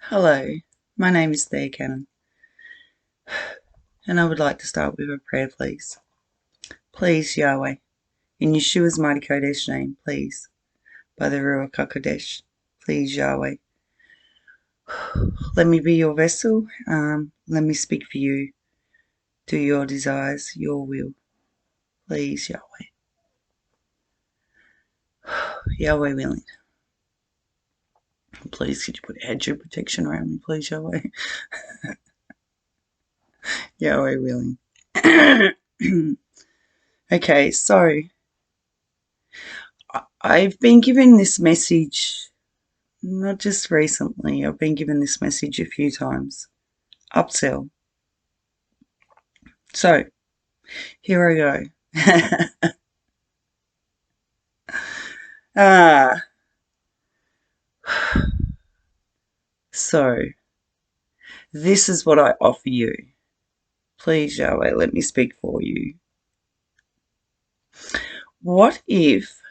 Hello, my name is Thea Cannon, and I would like to start with a prayer, please. Please, Yahweh, in Yeshua's mighty Kodesh name, please, by the Ruach HaKodesh, please, Yahweh, let me be your vessel, let me speak for you, do your desires, your will, please, Yahweh. Yahweh willing. Please, could you put a hedge of protection around me, please, Yahweh? Yahweh willing. Okay, so I've been given this message, not just recently, I've been given this message a few times. Upsell. So, here I go. ah, so, this is what I offer you. Please, Yahweh, let me speak for you. What if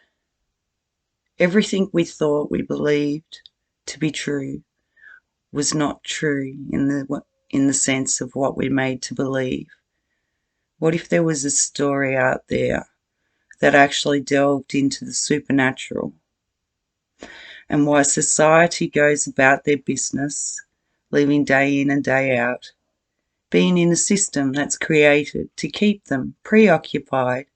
everything we thought we believed to be true was not true in the sense of what we made to believe? What if there was a story out there that actually delved into the supernatural and why society goes about their business, living day in and day out, being in a system that's created to keep them preoccupied,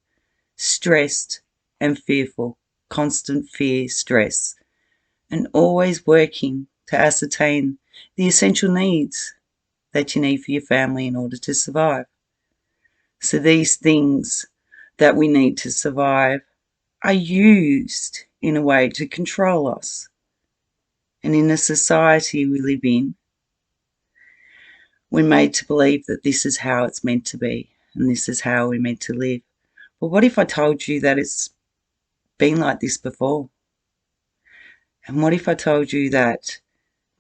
stressed and fearful, constant fear, stress, and always working to ascertain the essential needs that you need for your family in order to survive. So these things that we need to survive are used in a way to control us. And in the society we live in, we're made to believe that this is how it's meant to be and this is how we're meant to live. But what if I told you that it's been like this before? And what if I told you that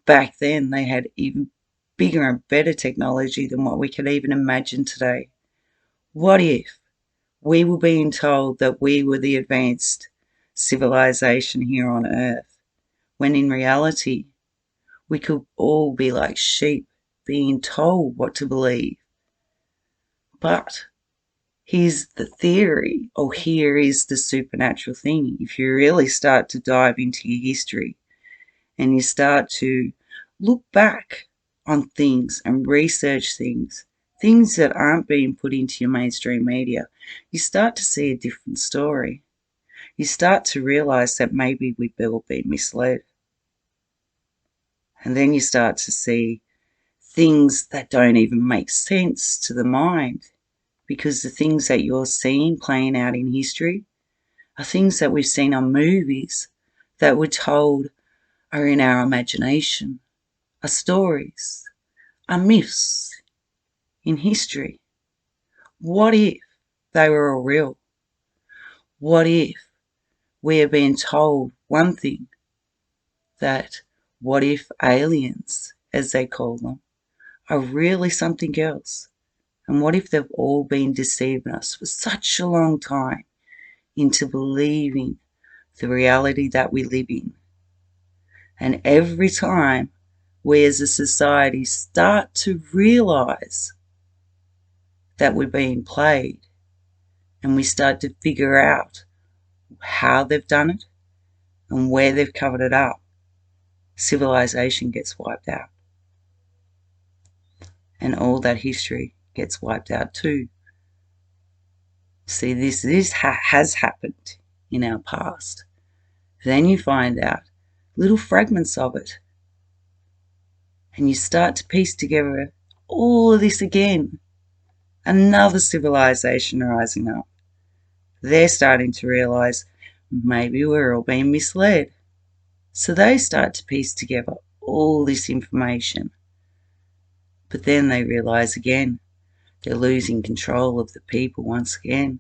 back then they had even bigger and better technology than what we could even imagine today? What if we were being told that we were the advanced civilization here on Earth, when in reality we could all be like sheep being told what to believe? But here's the theory, or here is the supernatural thing. If you really start to dive into your history and you start to look back on things and research things that aren't being put into your mainstream media, you start to see a different story. You start to realize that maybe we've all been misled. And then you start to see things that don't even make sense to the mind, because the things that you're seeing playing out in history are things that we've seen on movies that we're told are in our imagination, are stories, are myths in history. What if they were all real? What if we are being told one thing, that what if aliens, as they call them, are really something else? And what if they've all been deceiving us for such a long time into believing the reality that we live in? And every time we as a society start to realise that we're being played, and we start to figure out how they've done it and where they've covered it up, civilization gets wiped out. And all that history gets wiped out too. See, this has happened in our past. Then you find out little fragments of it, and you start to piece together all of this again. Another civilization rising up. They're starting to realise maybe we're all being misled. So they start to piece together all this information. But then they realise again, they're losing control of the people once again.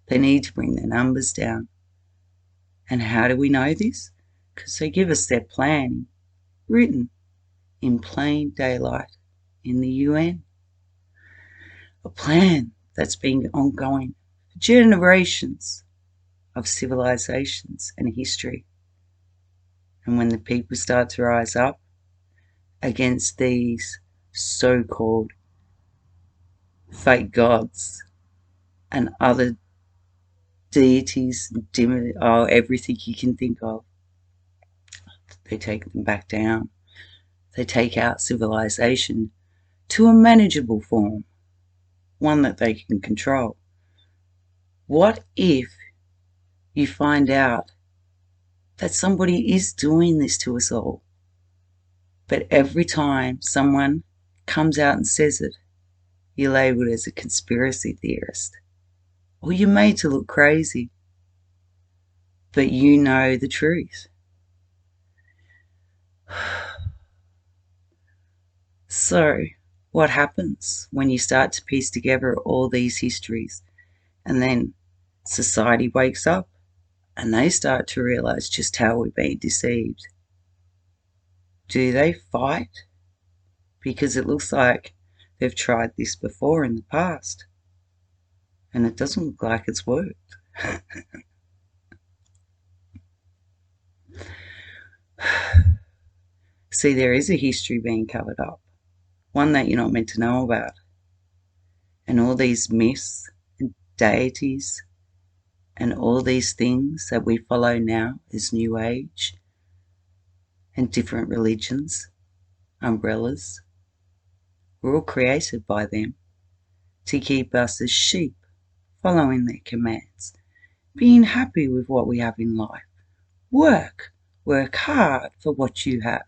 They need to bring their numbers down. And how do we know this? Because they give us their plan, written in plain daylight in the UN. A plan that's been ongoing for generations of civilizations and history. And when the people start to rise up, against these so-called fake gods and other deities, everything you can think of. They take them back down. They take out civilization to a manageable form, one that they can control. What if you find out that somebody is doing this to us all, but every time someone comes out and says it, you're labelled as a conspiracy theorist, or you're made to look crazy, but you know the truth. So, what happens when you start to piece together all these histories, and then society wakes up and they start to realise just how we're being deceived? Do they fight? Because it looks like they've tried this before in the past, and it doesn't look like it's worked. See, there is a history being covered up, one that you're not meant to know about. And all these myths and deities and all these things that we follow now as New Age and different religions, umbrellas, were all created by them to keep us as sheep, following their commands, being happy with what we have in life. Work hard for what you have.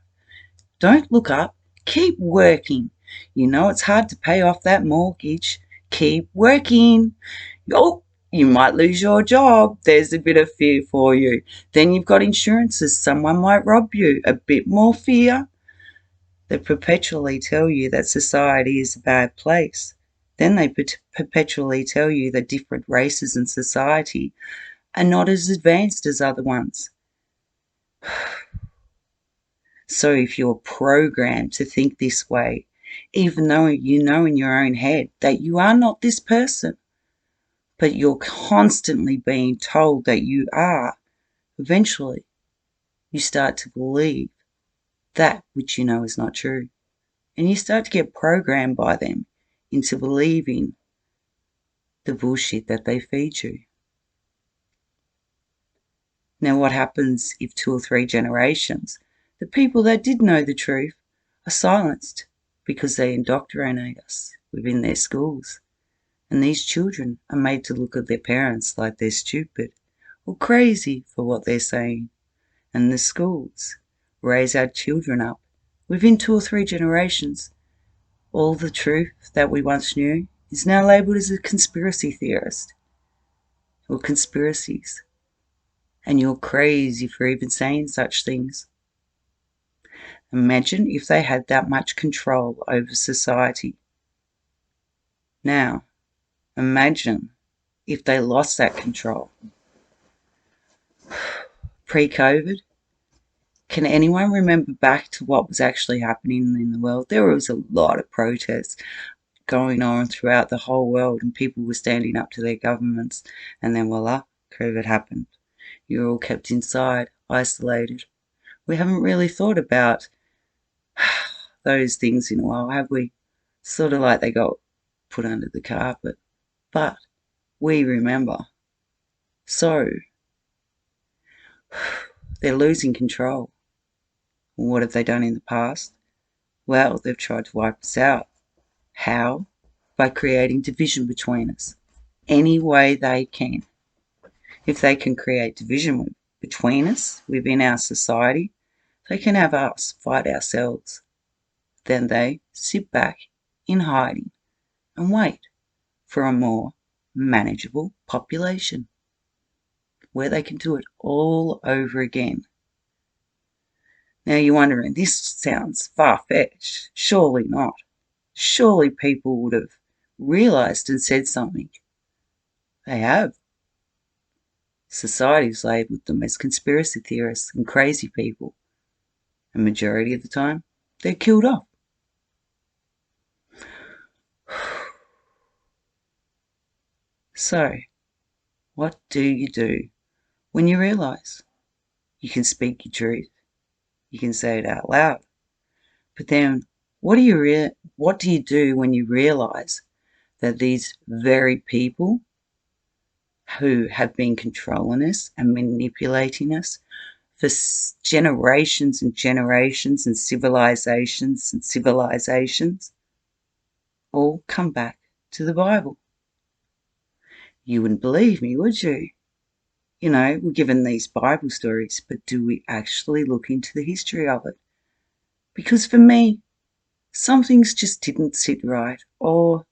Don't look up, keep working. You know it's hard to pay off that mortgage. Keep working. Oh, you might lose your job. There's a bit of fear for you. Then you've got insurances. Someone might rob you. A bit more fear. They perpetually tell you that society is a bad place. Then they perpetually tell you that different races in society are not as advanced as other ones. So if you're programmed to think this way, even though you know in your own head that you are not this person, but you're constantly being told that you are, eventually you start to believe that which you know is not true. And you start to get programmed by them into believing the bullshit that they feed you. Now what happens if 2 or 3 generations, the people that did know the truth, are silenced because they indoctrinate us within their schools? And these children are made to look at their parents like they're stupid or crazy for what they're saying. And the schools raise our children up within 2 or 3 generations. All the truth that we once knew is now labelled as a conspiracy theorist or conspiracies. And you're crazy for even saying such things. Imagine if they had that much control over society. Now, imagine if they lost that control. Pre-COVID, can anyone remember back to what was actually happening in the world? There was a lot of protests going on throughout the whole world, and people were standing up to their governments, and then voila, COVID happened. You're all kept inside, isolated. We haven't really thought about those things in a while, have we? Sort of like they got put under the carpet. But we remember. So, they're losing control. What have they done in the past? Well, they've tried to wipe us out. How? By creating division between us. Any way they can. If they can create division between us within our society, they can have us fight ourselves. Then they sit back in hiding and wait for a more manageable population where they can do it all over again. Now you're wondering, this sounds far-fetched. Surely not. Surely people would have realised and said something. They have. Society's labelled them as conspiracy theorists and crazy people. And majority of the time, they're killed off. So, what do you do when you realise you can speak your truth? You can say it out loud, But then what do you do when you realise that these very people who have been controlling us and manipulating us for generations and generations and civilizations all come back to the Bible? You wouldn't believe me, would you? You know, we're given these Bible stories, but do we actually look into the history of it? Because for me, some things just didn't sit right, or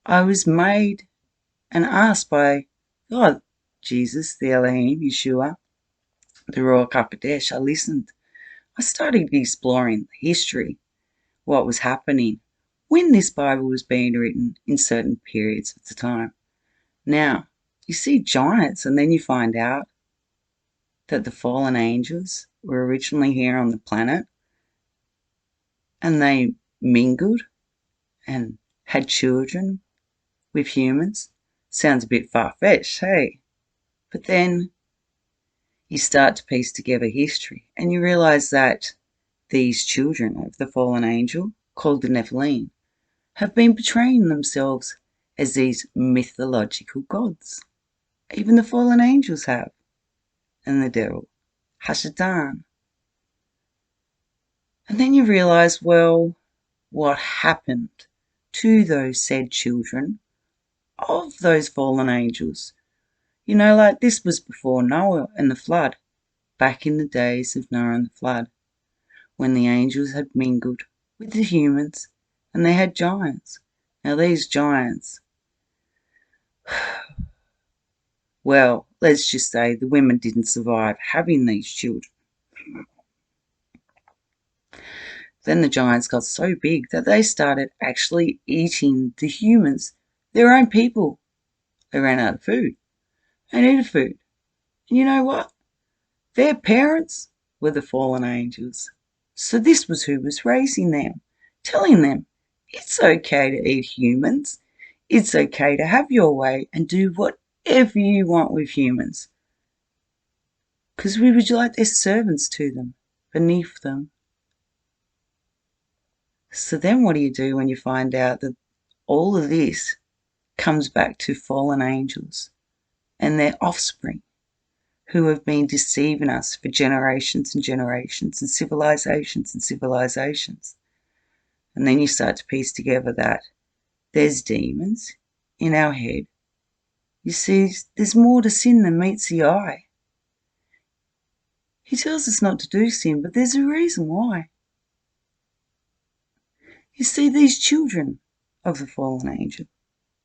I was made and asked by God, Jesus, the Elohim, Yeshua, the Ruach HaKodesh. I listened. I started exploring the history, what was happening when this Bible was being written in certain periods of the time. Now, you see giants, and then you find out that the fallen angels were originally here on the planet and they mingled and had children with humans. Sounds a bit far-fetched, hey? But then you start to piece together history and you realize that these children of the fallen angel, called the Nephilim, have been portraying themselves as these mythological gods. Even the fallen angels have, and the devil, Hashatan. And then you realize, well, what happened to those said children of those fallen angels? You know, like this was before Noah and the flood, back in the days of Noah and the flood, when the angels had mingled with the humans and they had giants. Now these giants, well, let's just say the women didn't survive having these children. Then the giants got so big that they started actually eating the humans, their own people. They ran out of food. They needed food. And you know what? Their parents were the fallen angels. So this was who was raising them, telling them it's okay to eat humans. It's okay to have your way and do whatever you want with humans. Because we were like their servants to them, beneath them. So then what do you do when you find out that all of this comes back to fallen angels and their offspring who have been deceiving us for generations and generations and civilizations? And then you start to piece together that there's demons in our head. You see, there's more to sin than meets the eye. He tells us not to do sin, but there's a reason why. You see, these children of the fallen angel,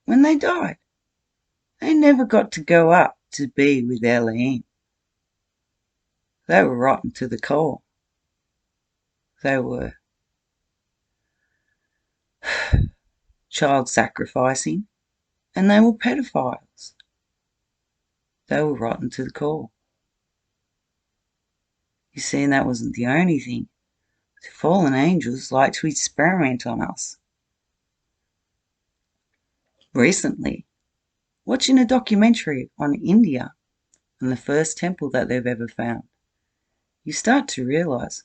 when they died, they never got to go up to be with Elohim. They were rotten to the core. They were child sacrificing, and they were pedophiles. They were rotten to the core. You see, and that wasn't the only thing. The fallen angels like to experiment on us. Recently, watching a documentary on India and the first temple that they've ever found, you start to realize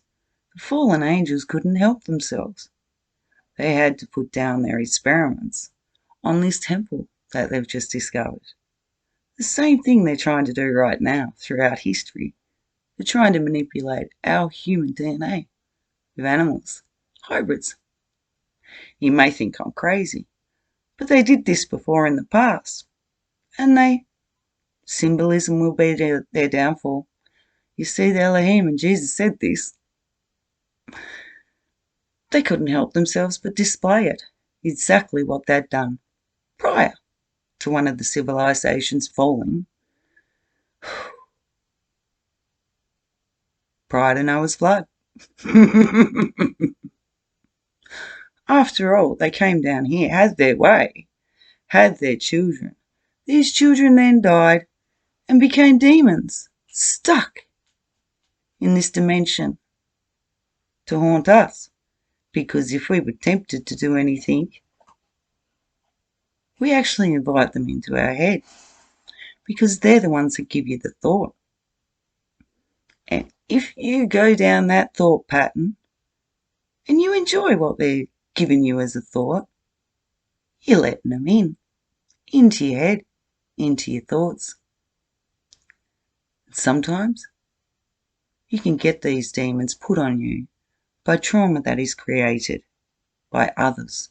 the fallen angels couldn't help themselves. They had to put down their experiments on this temple that they've just discovered. The same thing they're trying to do right now throughout history. They're trying to manipulate our human DNA with animals, hybrids. You may think I'm crazy, but they did this before in the past, and symbolism will be their downfall. You see, the Elohim and Jesus said this. They couldn't help themselves but display it, exactly what they'd done prior to one of the civilizations falling, prior to Noah's flood. After all, they came down here, had their way, had their children. These children then died and became demons, stuck in this dimension to haunt us. Because if we were tempted to do anything, we actually invite them into our head, because they're the ones that give you the thought. And if you go down that thought pattern, and you enjoy what they're giving you as a thought. You're letting them into your head, into your thoughts. Sometimes you can get these demons put on you by trauma that is created by others.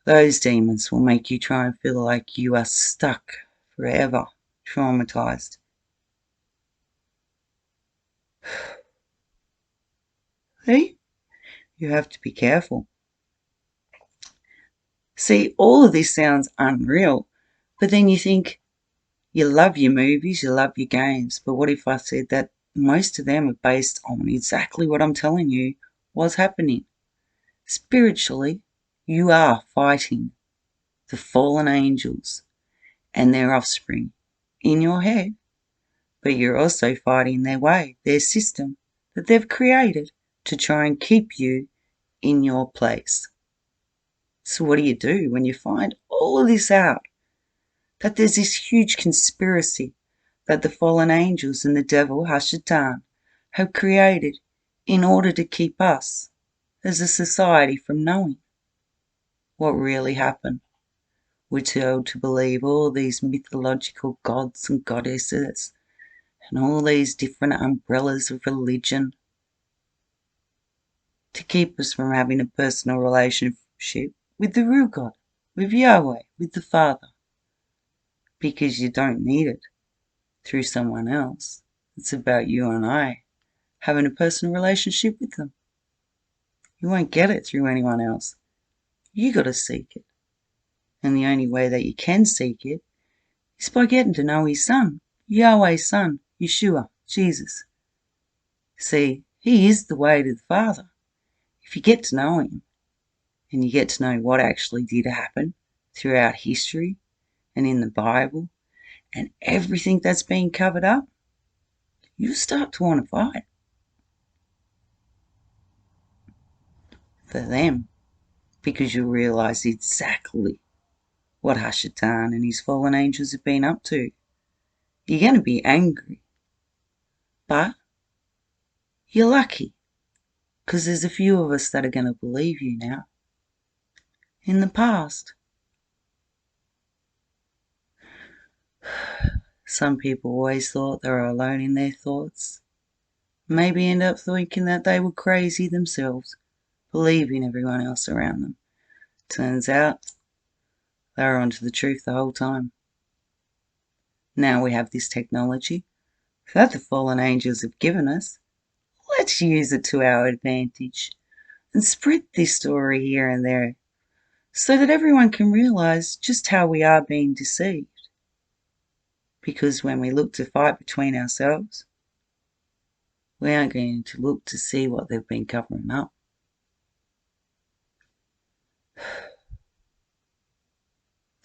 Those demons will make you try and feel like you are stuck forever, traumatized. See? You have to be careful. See, all of this sounds unreal, but then you think, you love your movies, you love your games, but what if I said that most of them are based on exactly what I'm telling you was happening? Spiritually, you are fighting the fallen angels and their offspring in your head, but you're also fighting their way, their system that they've created to try and keep you in your place. So what do you do when you find all of this out? That there's this huge conspiracy that the fallen angels and the devil, Hashatan, have created in order to keep us as a society from knowing what really happened. We're told to believe all these mythological gods and goddesses and all these different umbrellas of religion to keep us from having a personal relationship with the real God, with Yahweh, with the Father, because you don't need it through someone else. It's about you and I having a personal relationship with them. You won't get it through anyone else. You got to seek it. And the only way that you can seek it is by getting to know his son, Yahweh's son, Yeshua, Jesus. See, he is the way to the Father. If you get to know him, and you get to know what actually did happen throughout history and in the Bible and everything that's been covered up, you start to want to fight for them, because you'll realise exactly what Hashatan and his fallen angels have been up to. You're going to be angry, but you're lucky, because there's a few of us that are going to believe you now. In the past, some people always thought they were alone in their thoughts, maybe end up thinking that they were crazy themselves, believing everyone else around them. Turns out they were onto the truth the whole time. Now we have this technology that the fallen angels have given us. Let's use it to our advantage and spread this story here and there so that everyone can realise just how we are being deceived. Because when we look to fight between ourselves, we aren't going to look to see what they've been covering up.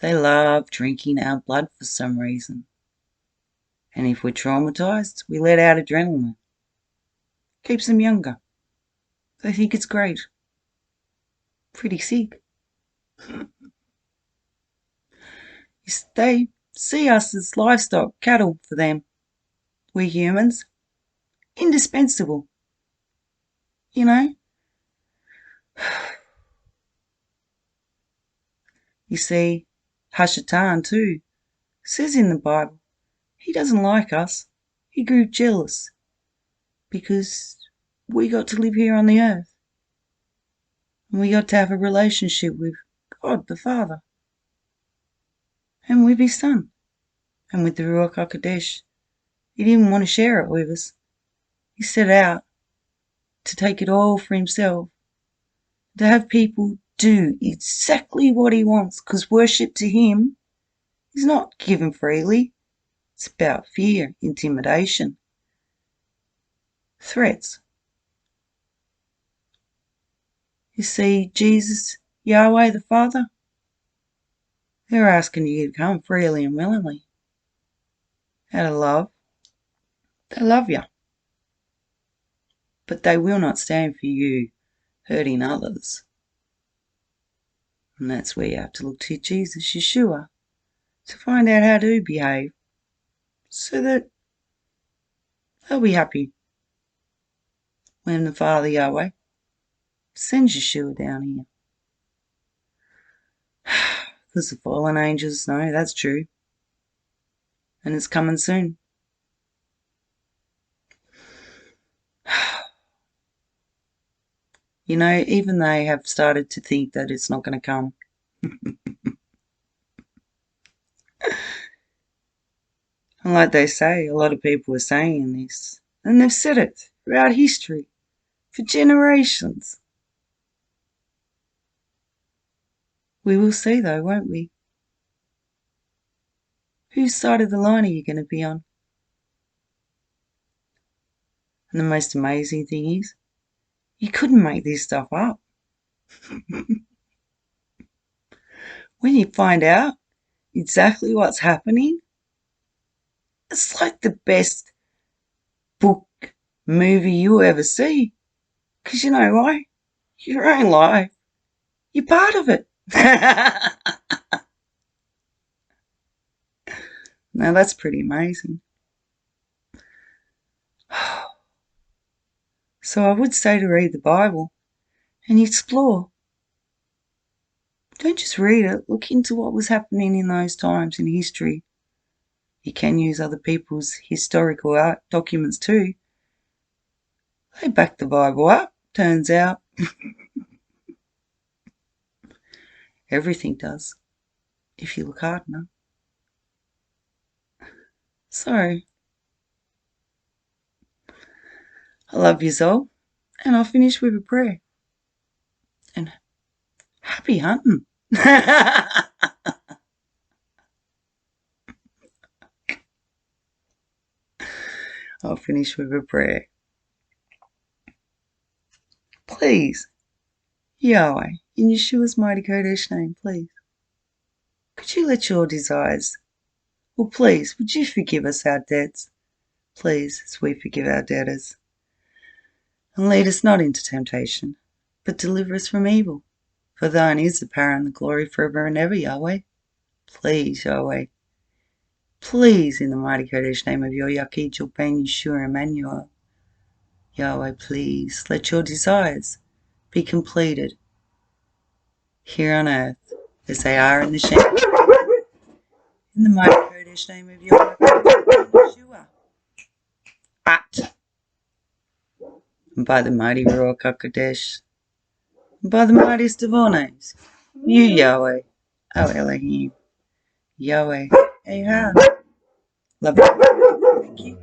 They love drinking our blood for some reason. And if we're traumatised, we let out adrenaline. Keeps them younger. They think it's great. Pretty sick. They see us as livestock, cattle for them. We're humans. Indispensable. You know? You see, Hashatan too says in the Bible, he doesn't like us. He grew jealous because we got to live here on the earth. And we got to have a relationship with God the Father. And with his Son. And with the Ruach HaKodesh. He didn't want to share it with us. He set out to take it all for himself. To have people do exactly what he wants, because worship to him is not given freely. It's about fear, intimidation, threats. You see, Jesus, Yahweh the Father, they're asking you to come freely and willingly. Out of love. They love you. But they will not stand for you hurting others. And that's where you have to look to Jesus, Yeshua, to find out how to behave so that they'll be happy. when the Father Yahweh sends Yeshua down here. Because the fallen angels know that's true. And it's coming soon. You know, even they have started to think that it's not going to come. And like they say, a lot of people are saying this. And they've said it throughout history for generations. We will see though, won't we? Whose side of the line are you going to be on? And the most amazing thing is, you couldn't make this stuff up. When you find out exactly what's happening, it's like the best book, movie you'll ever see. Because you know why? Your own life. You're part of it. Now that's pretty amazing. So I would say to read the Bible and explore. Don't just read it. Look into what was happening in those times in history. You can use other people's historical documents too. They back the Bible up, turns out. Everything does, if you look hard enough. So, I love you all, and I'll finish with a prayer. And happy hunting. I'll finish with a prayer. Please, Yahweh, in Yeshua's mighty Kodesh name, please, could you let your desires, or please, would you forgive us our debts, please, as we forgive our debtors, and lead us not into temptation, but deliver us from evil. For thine is the power and the glory forever and ever, Yahweh. Please, Yahweh. Please, in the mighty Kodesh name of your Yaqid, your Ben, Yeshua, Emmanuel. Yahweh, please, let your desires be completed here on earth as they are in the Shem. In the mighty Kodesh name of your Yeshua. But, and by the mighty Ruach HaKodesh, and by the mightiest of all names, you, Yahweh, O Elohim, Yahweh, Ehad. Love you. Thank you.